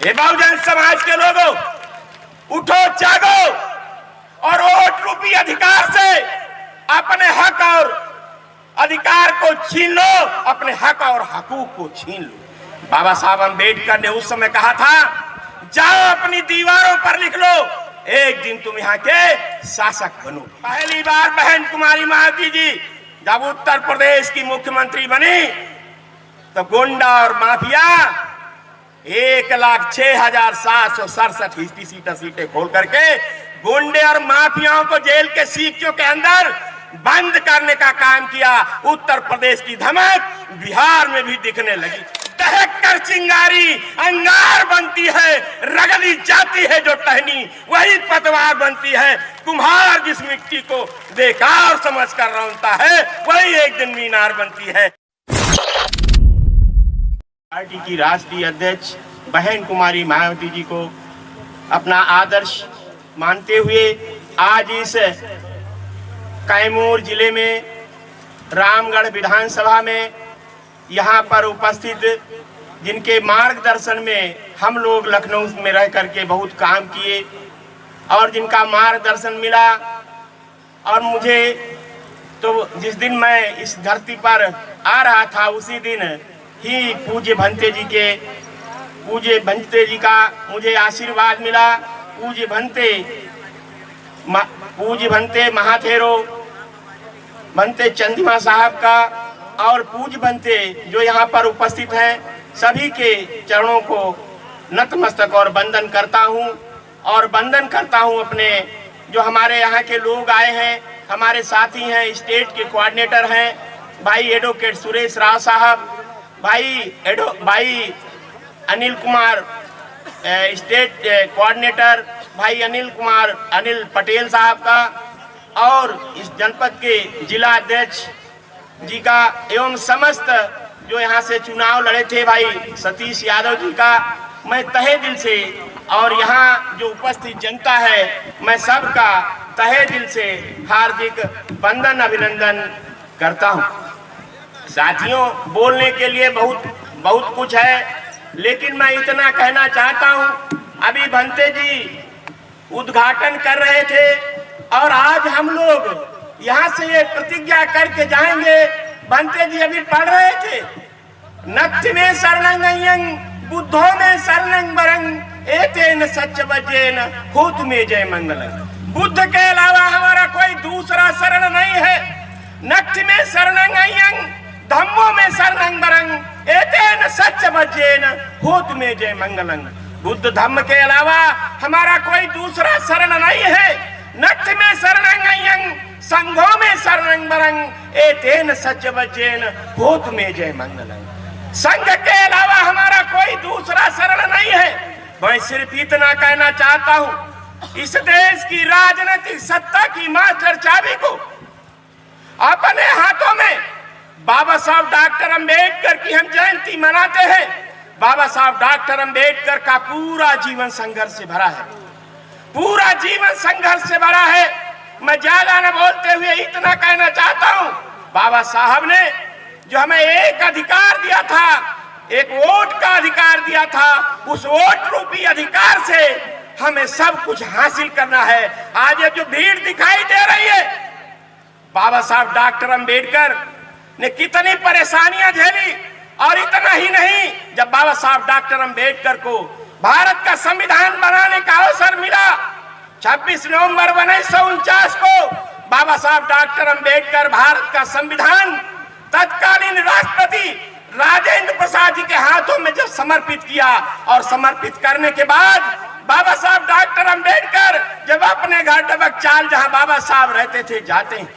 हे बहुजन समाज के लोगों, उठो जागो और वोट रूपी अधिकार से अपने हक और अधिकार को छीन लो, अपने हक और हकूक को छीन लो। बाबा साहब अम्बेडकर ने उस समय कहा था, जाओ अपनी दीवारों पर लिख लो, एक दिन तुम यहाँ के शासक बनो। पहली बार बहन कुमारी मायावती जी जब उत्तर प्रदेश की मुख्यमंत्री बनी तो गुंडा और माफिया 1,06,767 सीटें खोल करके गुंडे और माफियाओं को जेल के सीखों के अंदर बंद करने का काम किया। उत्तर प्रदेश की धमक बिहार में भी दिखने लगी। दहक कर चिंगारी अंगार बनती है, रगड़ी जाती है जो टहनी वही पतवार बनती है। कुम्हार जिस मिट्टी को बेकार समझ कर रौंदता है वही एक दिन मीनार बनती है। पार्टी की राष्ट्रीय अध्यक्ष बहन कुमारी मायावती जी को अपना आदर्श मानते हुए आज इस कैमूर जिले में रामगढ़ विधानसभा में यहाँ पर उपस्थित जिनके मार्गदर्शन में हम लोग लखनऊ में रह करके बहुत काम किए और जिनका मार्गदर्शन मिला, और मुझे तो जिस दिन मैं इस धरती पर आ रहा था उसी दिन ही पूज्य भंते जी का मुझे आशीर्वाद मिला। पूज्य भंते महाथेरो भंते चंदिमा साहब का और पूज्य भंते जो यहाँ पर उपस्थित हैं सभी के चरणों को नतमस्तक और वंदन करता हूँ। और वंदन करता हूँ अपने जो हमारे यहाँ के लोग आए हैं, हमारे साथी हैं, स्टेट के कोऑर्डिनेटर हैं भाई एडवोकेट सुरेश राव साहब, भाई अनिल कुमार, स्टेट कोऑर्डिनेटर भाई अनिल पटेल साहब का, और इस जनपद के जिला अध्यक्ष जी का, एवं समस्त जो यहाँ से चुनाव लड़े थे भाई सतीश यादव जी का मैं तहे दिल से, और यहाँ जो उपस्थित जनता है मैं सबका तहे दिल से हार्दिक वंदन अभिनंदन करता हूँ। साथियों, बोलने के लिए बहुत कुछ है, लेकिन मैं इतना कहना चाहता हूँ, अभी भंते जी उद्घाटन कर रहे थे और आज हम लोग यहाँ से ये प्रतिज्ञा करके जाएंगे। भंते जी अभी पढ़ रहे थे, नत्थि में शरणं बुद्धो में शरणं वरं एतेन सच्च वचेन होत में जय मंगलम्। बुद्ध के अलावा हमारा कोई दूसरा शरण नहीं है। नत्थि में शरणं धम्मो में शरणं वरं एतेन सच्च वचेन होत में जय मंगलम्। बुद्ध धम्म के अलावा हमारा कोई दूसरा शरण नहीं है। नत्थि में शरणं संघो में शरणं वरं एतेन सच्च वचेन होत में जय मंगलम्। संघ के अलावा हमारा कोई दूसरा शरण नहीं है। मैं सिर्फ इतना कहना चाहता हूँ, इस देश की राजनीतिक सत्ता की मास्टर चाबी को अपने हाथों में बाबा साहब डॉक्टर अम्बेडकर की हम जयंती मनाते हैं। बाबा साहब डॉक्टर अम्बेडकर का पूरा जीवन संघर्ष से भरा है, पूरा जीवन संघर्ष से भरा है। मैं ज्यादा न बोलते हुए इतना कहना चाहता हूँ, बाबा साहब ने जो हमें एक अधिकार दिया था, एक वोट का अधिकार दिया था, उस वोट रूपी अधिकार से हमें सब कुछ हासिल करना है। आज ये जो भीड़ दिखाई दे रही है, बाबा साहब डॉक्टर अम्बेडकर ने कितनी परेशानियां झेली, और इतना ही नहीं, जब बाबा साहब डॉक्टर अम्बेडकर को भारत का संविधान बनाने का अवसर मिला 26 नवंबर 1949 को, बाबा साहब डॉक्टर अम्बेडकर भारत का संविधान तत्कालीन राष्ट्रपति राजेंद्र प्रसाद जी के हाथों में जब समर्पित किया, और समर्पित करने के बाद बाबा साहब डॉक्टर अम्बेडकर जब अपने घर डबक चाल जहां बाबा साहब रहते थे जाते हैं,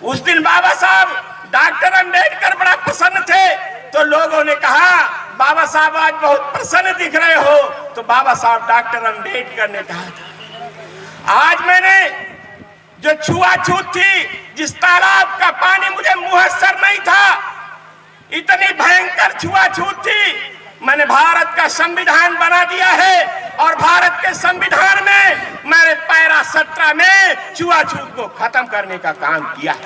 उस दिन बाबा साहब डॉक्टर अम्बेडकर बड़ा प्रसन्न थे। तो लोगों ने कहा, बाबा साहब आज बहुत प्रसन्न दिख रहे हो। तो बाबा साहब डॉक्टर अम्बेडकर ने कहा था, आज मैंने जो छुआछूत थी, जिस तालाब का पानी मुझे मुयस्सर नहीं था, इतनी भयंकर छुआछूत थी, मैंने भारत का संविधान बना दिया है, और भारत के संविधान में मैंने पैरा 17 में छुआछूत को खत्म करने का काम किया है।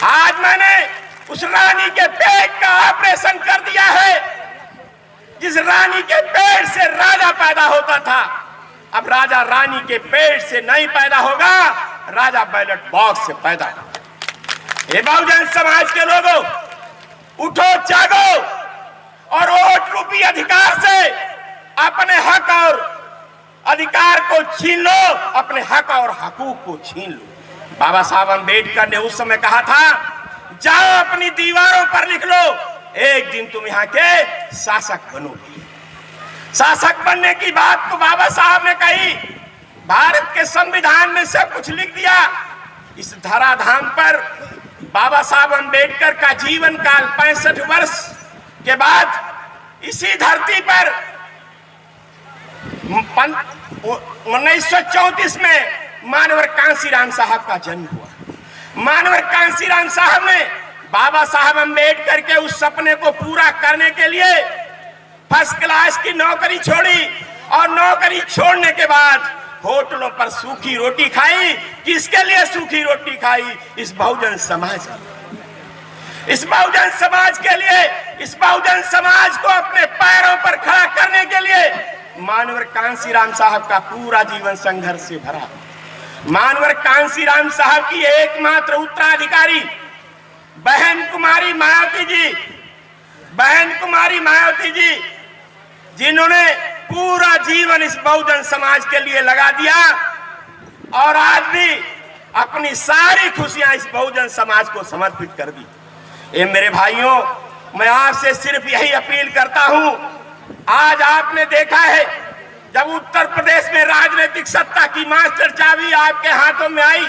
आज मैंने उस रानी के पेट का ऑपरेशन कर दिया है, जिस रानी के पेट से पैदा होता था, अब राजा रानी के पेट से नहीं पैदा होगा, राजा बैलेट बॉक्स से पैदा होगा। ये बहुजन समाज के लोगों, उठो जागो और वोट रूपी अधिकार से अपने हक और अधिकार को छीन लो, अपने हक और हकूक को छीन लो। बाबा साहब अम्बेडकर ने उस समय कहा था, जाओ अपनी दीवारों पर लिख लो, एक दिन तुम यहाँ के शासक बनोगे। शासक बनने की बात तो बाबा साहब ने कही, भारत के संविधान में सब कुछ लिख दिया। इस धराधाम पर बाबा साहब अम्बेडकर का जीवन काल 65 वर्ष के बाद इसी धरती पर 1934 में मानवर कांसीराम साहब का जन्म हुआ। मानवर कांसीराम साहब ने बाबा साहब अम्बेडकर के उस सपने को पूरा करने के लिए फर्स्ट क्लास की नौकरी छोड़ी और नौकरी छोड़ने के बाद होटलों पर सूखी रोटी खाई। किसके लिए सूखी रोटी खाई? इस बहुजन समाज, इस बहुजन समाज के लिए, इस बहुजन समाज को अपने पैरों पर खड़ा करने के लिए मानवर कांसीराम साहब का पूरा जीवन संघर्ष से भरा। मानवर कांसीराम साहब की एकमात्र उत्तराधिकारी बहन कुमारी मायावती जी, बहन कुमारी मायावती जी, जिन्होंने पूरा जीवन इस बहुजन समाज के लिए लगा दिया और आज भी अपनी सारी खुशियां इस बहुजन समाज को समर्पित कर दी। ये मेरे भाइयों, मैं आपसे सिर्फ यही अपील करता हूं, आज आपने देखा है जब उत्तर प्रदेश में राजनीतिक सत्ता की मास्टर चाबी आपके हाथों में आई,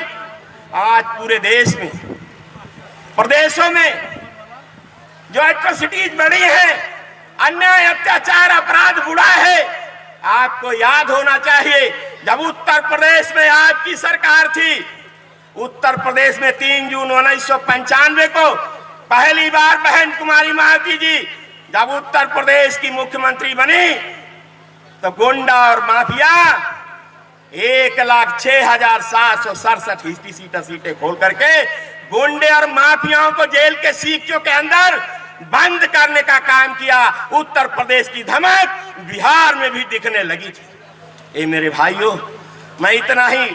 आज पूरे देश में, प्रदेशों में जो एट्रोसिटीज बढ़ी है, अन्याय अत्याचार अपराध बुढ़ा है। आपको याद होना चाहिए जब उत्तर प्रदेश में आपकी सरकार थी, उत्तर प्रदेश में 3 जून 1995 को पहली बार बहन कुमारी मायावती जी जब उत्तर प्रदेश की मुख्यमंत्री बनी, तो गुंडा और माफिया 1,06,767 सीटें खोल करके गुंडे और माफियाओं को जेल के सीखों के अंदर बंद करने का काम किया। उत्तर प्रदेश की धमक बिहार में भी दिखने लगी थी। ये मेरे भाइयों, मैं इतना ही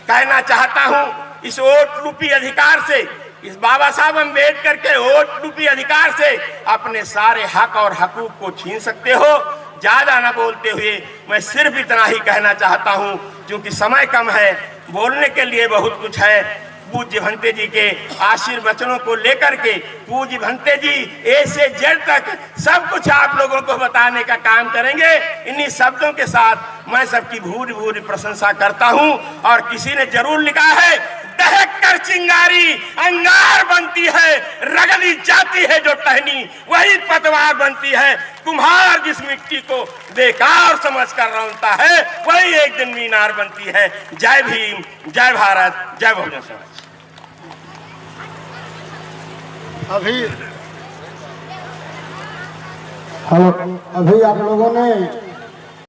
कहना चाहता हूं, इस वोट रूपी अधिकार से, इस बाबा साहब अम्बेडकर के वोट रूपी अधिकार से अपने सारे हक और हकूक को छीन सकते हो। ज्यादा ना बोलते हुए मैं सिर्फ इतना ही कहना चाहता हूं, क्योंकि समय कम है, बोलने के लिए बहुत कुछ है। पूज्य भंते जी के आशीर्वचनों को लेकर के पूज्य भंते जी ए से जेड तक सब कुछ आप लोगों को बताने का काम करेंगे। इन्हीं शब्दों के साथ मैं सबकी भूरी भूरी प्रशंसा करता हूं। और किसी ने जरूर लिखा है, दहक कर चिंगारी अंगार बनती है, रगली जाती है जो टहनी वही पतवार बनती है। कुम्हार जिस मिट्टी को बेकार समझ कर रौंदता है, वही एक दिन मीनार बनती है। जय भीम, जय भारत, जय बहुजन समाज। अभी आप लोगों ने